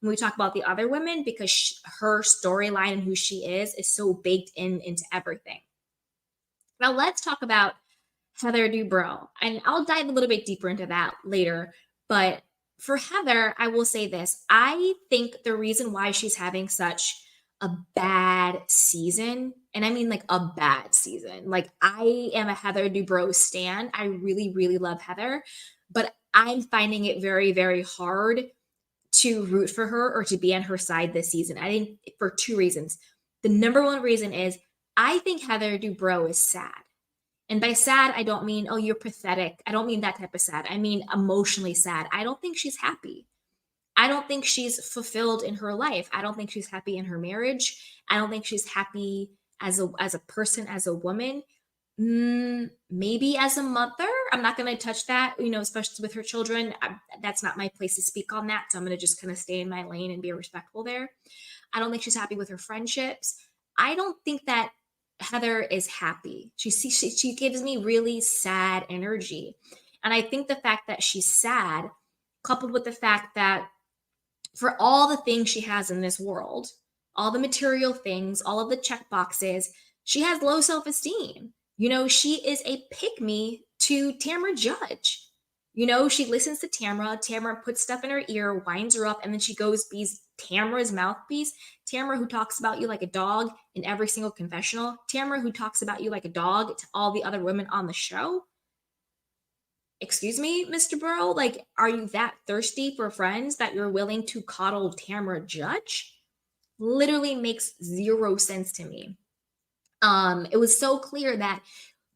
when we talk about the other women, because her storyline and who she is so baked into everything. Now let's talk about Heather Dubrow, and I'll dive a little bit deeper into that later. But for Heather, I will say this. I think the reason why she's having such a bad season, and I mean like a bad season, like I am a Heather Dubrow stan. I really, really love Heather, but I'm finding it very, very hard to root for her or to be on her side this season. I think for two reasons. The number one reason is I think Heather Dubrow is sad. And by sad, I don't mean, oh, you're pathetic. I don't mean that type of sad. I mean emotionally sad. I don't think she's happy. I don't think she's fulfilled in her life. I don't think she's happy in her marriage. I don't think she's happy as a person, as a woman. Maybe as a mother. I'm not going to touch that, especially with her children. That's not my place to speak on that. So I'm going to just kind of stay in my lane and be respectful there. I don't think she's happy with her friendships. I don't think that Heather is happy. She gives me really sad energy. And I think the fact that she's sad, coupled with the fact that for all the things she has in this world, all the material things, all of the check boxes, she has low self-esteem. She is a pick-me to Tamra Judge. She listens to Tamra. Tamra puts stuff in her ear, winds her up, and then she goes bees Tamra's mouthpiece. Tamra, who talks about you like a dog in every single confessional. Tamra, who talks about you like a dog to all the other women on the show. Excuse me, Mr. Burrow? Like, are you that thirsty for friends that you're willing to coddle Tamra Judge? Literally makes zero sense to me. It was so clear that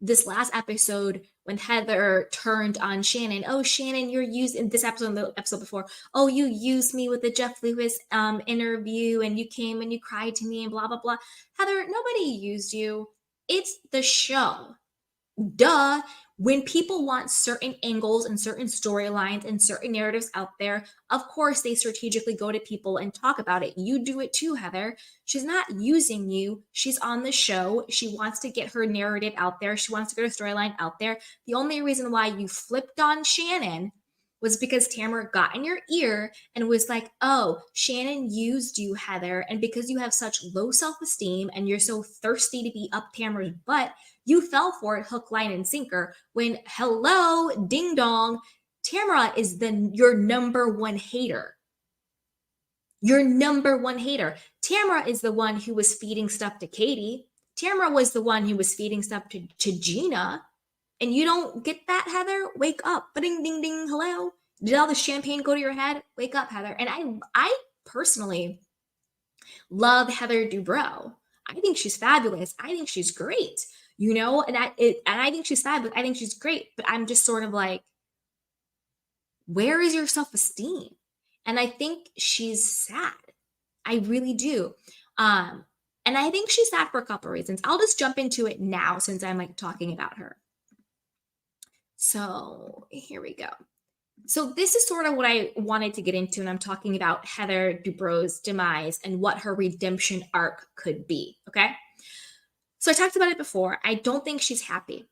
this last episode, when Heather turned on Shannon, oh, Shannon, you're using this episode and the episode before. Oh, you used me with the Jeff Lewis interview, and you came and you cried to me and blah, blah, blah. Heather, nobody used you. It's the show. Duh. When people want certain angles and certain storylines and certain narratives out there, of course they strategically go to people and talk about it. You do it too, Heather. She's not using you. She's on the show. She wants to get her narrative out there. She wants to get her storyline out there. The only reason why you flipped on Shannon was because Tamra got in your ear and was like, oh, Shannon used you, Heather. And because you have such low self-esteem and you're so thirsty to be up Tamra's butt, you fell for it hook, line, and sinker when, hello, ding dong, Tamra is your number one hater. Your number one hater. Tamra is the one who was feeding stuff to Katie. Tamra was the one who was feeding stuff to Gina. And you don't get that, Heather? Wake up. Ding, ding, ding, hello. Did all the champagne go to your head? Wake up, Heather. And I personally love Heather Dubrow. I think she's fabulous. I think she's great. And I think she's fabulous. I think she's great. But I'm just sort of like, where is your self-esteem? And I think she's sad. I really do. And I think she's sad for a couple of reasons. I'll just jump into it now since I'm like talking about her. So here we go. So this is sort of what I wanted to get into, and I'm talking about Heather Dubrow's demise and what her redemption arc could be, okay? So I talked about it before. I don't think she's happy.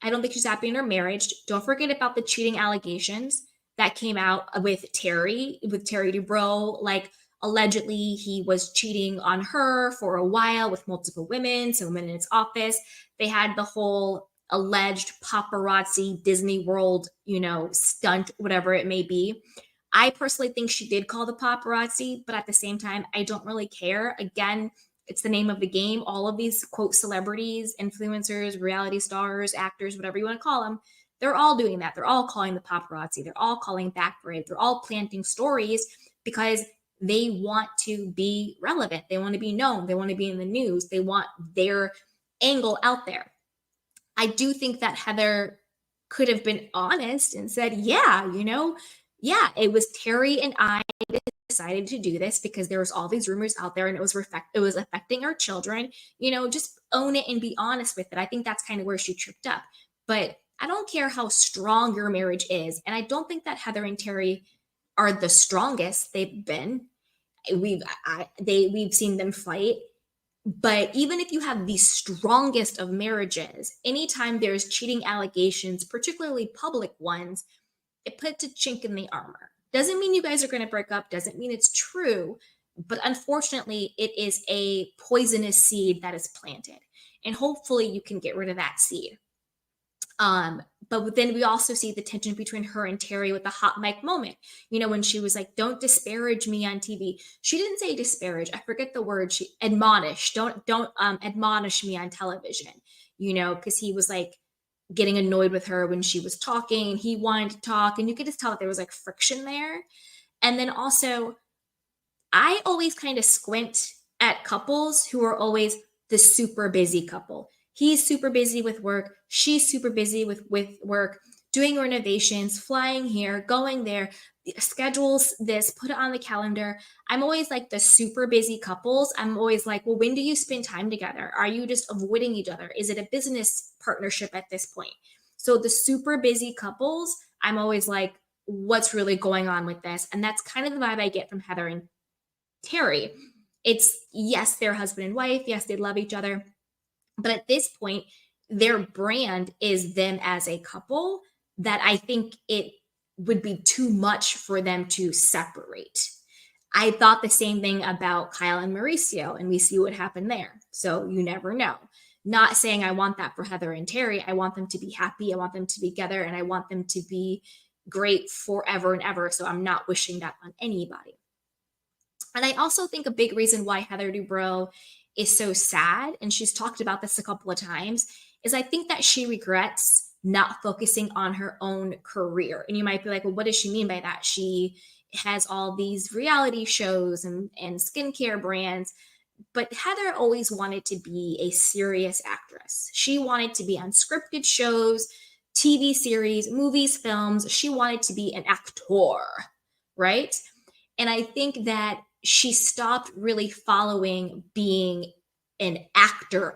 I don't think she's happy in her marriage. Don't forget about the cheating allegations that came out with Terry Dubrow. Like, allegedly, he was cheating on her for a while with multiple women, some women in his office. They had the whole alleged paparazzi Disney World, stunt, whatever it may be. I personally think she did call the paparazzi, but at the same time, I don't really care. Again, it's the name of the game. All of these, quote, celebrities, influencers, reality stars, actors, whatever you want to call them, they're all doing that. They're all calling the paparazzi. They're all calling back for it. They're all planting stories because they want to be relevant. They want to be known. They want to be in the news. They want their angle out there. I do think that Heather could have been honest and said, yeah, it was Terry and I decided to do this because there was all these rumors out there and it was affecting our children. Just own it and be honest with it. I think that's kind of where she tripped up. But I don't care how strong your marriage is. And I don't think that Heather and Terry are the strongest they've been. We've seen them fight. But even if you have the strongest of marriages, anytime there's cheating allegations, particularly public ones, it puts a chink in the armor. Doesn't mean you guys are going to break up, doesn't mean it's true, but unfortunately, it is a poisonous seed that is planted. And hopefully, you can get rid of that seed. Um, but then we also see the tension between her and Terry with the hot mic moment. When she was like, "Don't disparage me on TV." She didn't say disparage. I forget the word. She admonish. Don't admonish me on television. Because he was like getting annoyed with her when she was talking, and he wanted to talk, and you could just tell that there was like friction there. And then also, I always kind of squint at couples who are always the super busy couple. He's super busy with work. She's super busy with work, doing renovations, flying here, going there, schedules this, put it on the calendar. I'm always like the super busy couples. I'm always like, well, when do you spend time together? Are you just avoiding each other? Is it a business partnership at this point? So the super busy couples, I'm always like, what's really going on with this? And that's kind of the vibe I get from Heather and Terry. It's yes, they're husband and wife. Yes, they love each other. But at this point, their brand is them as a couple that I think it would be too much for them to separate. I thought the same thing about Kyle and Mauricio, and we see what happened there. So you never know. Not saying I want that for Heather and Terry. I want them to be happy. I want them to be together, and I want them to be great forever and ever. So I'm not wishing that on anybody. And I also think a big reason why Heather Dubrow is so sad, and she's talked about this a couple of times, is I think that she regrets not focusing on her own career. And you might be like, well, what does she mean by that? She has all these reality shows and skincare brands, but Heather always wanted to be a serious actress. She wanted to be on scripted shows, TV series, movies, films. She wanted to be an actor, right? And I think that she stopped really following being an actor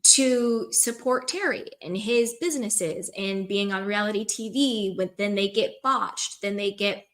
to support Terry and his businesses and being on reality TV. But then they get botched, then they get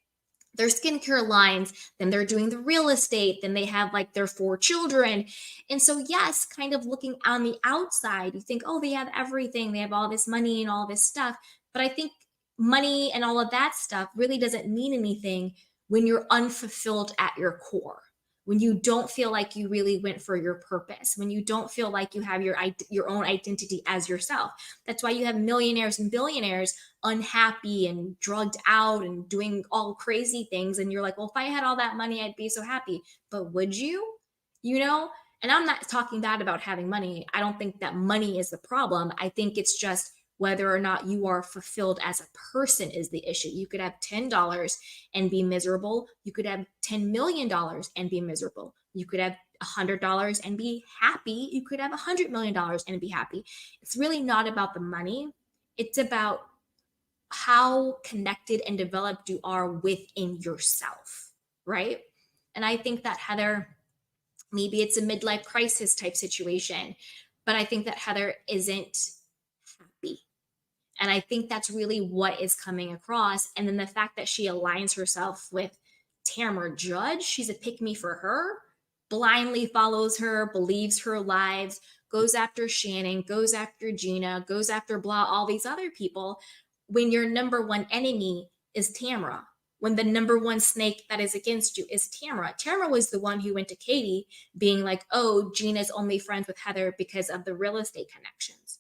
their skincare lines, then they're doing the real estate, then they have like their 4 children. And so, yes, kind of looking on the outside, you think, oh, they have everything, they have all this money and all this stuff. But I think money and all of that stuff really doesn't mean anything when you're unfulfilled at your core, when you don't feel like you really went for your purpose, when you don't feel like you have your own identity as yourself. That's why you have millionaires and billionaires unhappy and drugged out and doing all crazy things. And you're like, well, if I had all that money, I'd be so happy. But would you? And I'm not talking bad about having money. I don't think that money is the problem. I think it's just whether or not you are fulfilled as a person is the issue. You could have $10 and be miserable. You could have $10 million and be miserable. You could have $100 and be happy. You could have $100 million and be happy. It's really not about the money. It's about how connected and developed you are within yourself, right? And I think that Heather, maybe it's a midlife crisis type situation, but I think that Heather isn't happy. And I think that's really what is coming across. And then the fact that she aligns herself with Tamra Judge, she's a pick me for her, blindly follows her, believes her lies, goes after Shannon, goes after Gina, goes after blah, all these other people, when your number one enemy is Tamra, when the number one snake that is against you is Tamra. Tamra was the one who went to Katie being like, oh, Gina's only friends with Heather because of the real estate connections.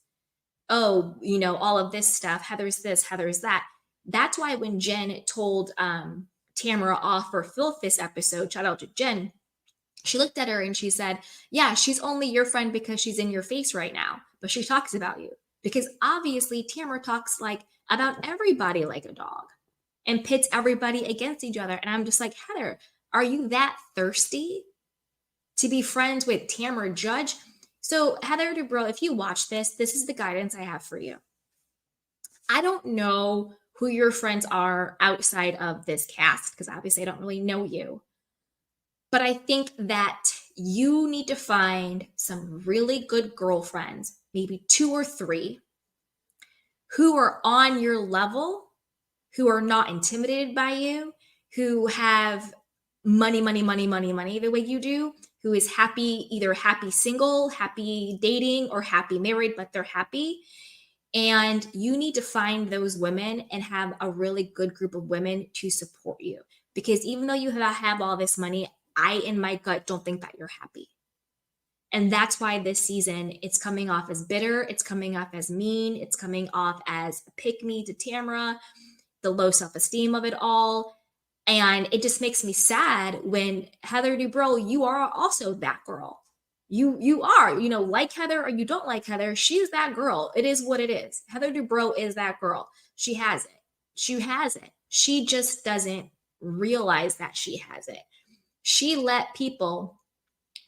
Oh, all of this stuff, Heather's this, Heather's that. That's why when Jen told Tamra off for Filth this episode, shout out to Jen, she looked at her and she said, yeah, she's only your friend because she's in your face right now, but she talks about you. Because obviously Tamra talks about everybody like a dog and pits everybody against each other. And I'm just like, Heather, are you that thirsty to be friends with Tamra Judge? So Heather Dubrow, if you watch this is the guidance I have for you. I don't know who your friends are outside of this cast, because obviously I don't really know you. But I think that you need to find some really good girlfriends, maybe 2 or 3, who are on your level, who are not intimidated by you, who have money the way you do, who is happy, either happy single, happy dating, or happy married, but they're happy. And you need to find those women and have a really good group of women to support you. Because even though you have all this money, I, in my gut, don't think that you're happy. And that's why this season, it's coming off as bitter. It's coming off as mean. It's coming off as a pick me to Tamra, the low self esteem of it all. And it just makes me sad when Heather Dubrow, you are also that girl. You are, like Heather or you don't like Heather, she's that girl. It is what it is. Heather Dubrow is that girl. She has it. She has it. She just doesn't realize that she has it. She let people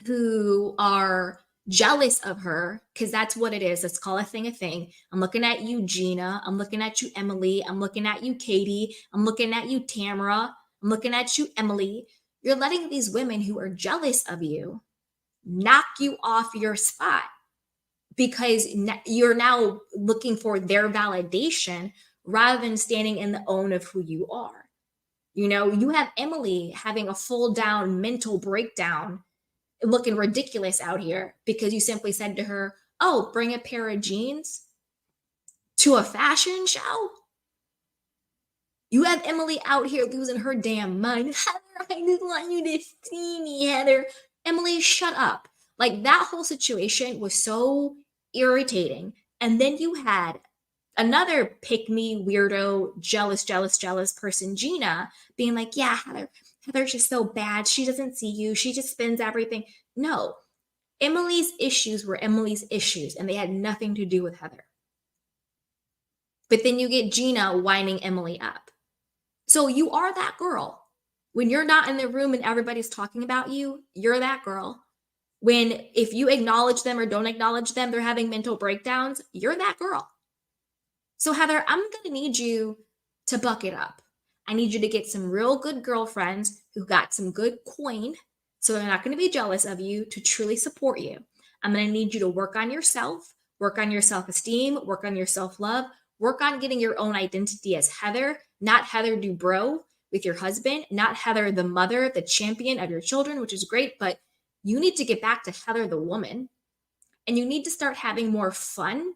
who are jealous of her, because that's what it is. Let's call a thing a thing. I'm looking at you, Gina. I'm looking at you, Emily. I'm looking at you, Katie. I'm looking at you, Tamra. I'm looking at you, Emily. You're letting these women who are jealous of you knock you off your spot because you're now looking for their validation rather than standing in the own of who you are. You have Emily having a full down mental breakdown, looking ridiculous out here because you simply said to her, "Oh, bring a pair of jeans to a fashion show." You have Emily out here losing her damn mind. Heather, I just want you to see me, Heather. Emily, shut up. Like, that whole situation was so irritating. And then you had another pick me, weirdo, jealous person, Gina, being like, "Yeah, Heather's just so bad. She doesn't see you. She just spends everything." No, Emily's issues were Emily's issues, and they had nothing to do with Heather. But then you get Gina winding Emily up. So you are that girl. When you're not in the room and everybody's talking about you, you're that girl. If you acknowledge them or don't acknowledge them, they're having mental breakdowns, you're that girl. So Heather, I'm going to need you to buck it up. I need you to get some real good girlfriends who got some good coin, so they're not going to be jealous of you, to truly support you. I'm going to need you to work on yourself, work on your self-esteem, work on your self-love, work on getting your own identity as Heather, not Heather Dubrow with your husband, not Heather the mother, the champion of your children, which is great, but you need to get back to Heather the woman. And you need to start having more fun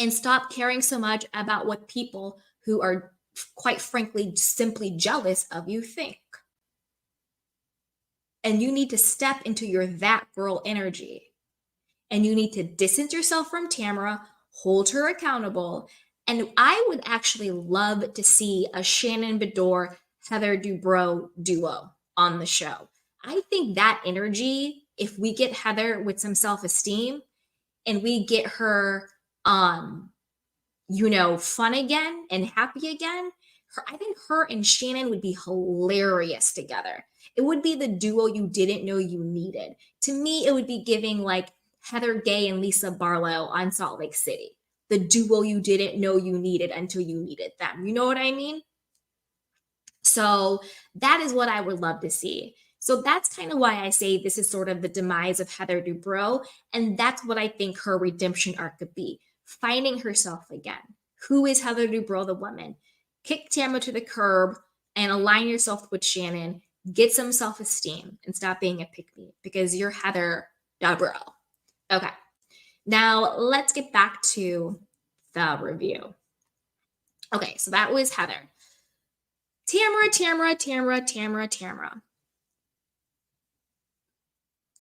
and stop caring so much about what people who are, quite frankly, simply jealous of you think. And you need to step into your that girl energy. And you need to distance yourself from Tamra, hold her accountable. And I would actually love to see a Shannon Beador, Heather Dubrow duo on the show. I think that energy, if we get Heather with some self-esteem and we get her fun again and happy again, I think her and Shannon would be hilarious together. It would be the duo you didn't know you needed. To me, it would be giving like Heather Gay and Lisa Barlow on Salt Lake City. The duo you didn't know you needed until you needed them. You know what I mean? So that is what I would love to see. So that's kind of why I say this is sort of the demise of Heather Dubrow. And that's what I think her redemption arc could be. Finding herself again. Who is Heather Dubrow, the woman? Kick Tamra to the curb and align yourself with Shannon. Get some self-esteem and stop being a pick-me because you're Heather Dubrow. Okay. Now let's get back to the review. Okay, so that was Heather. Tamra.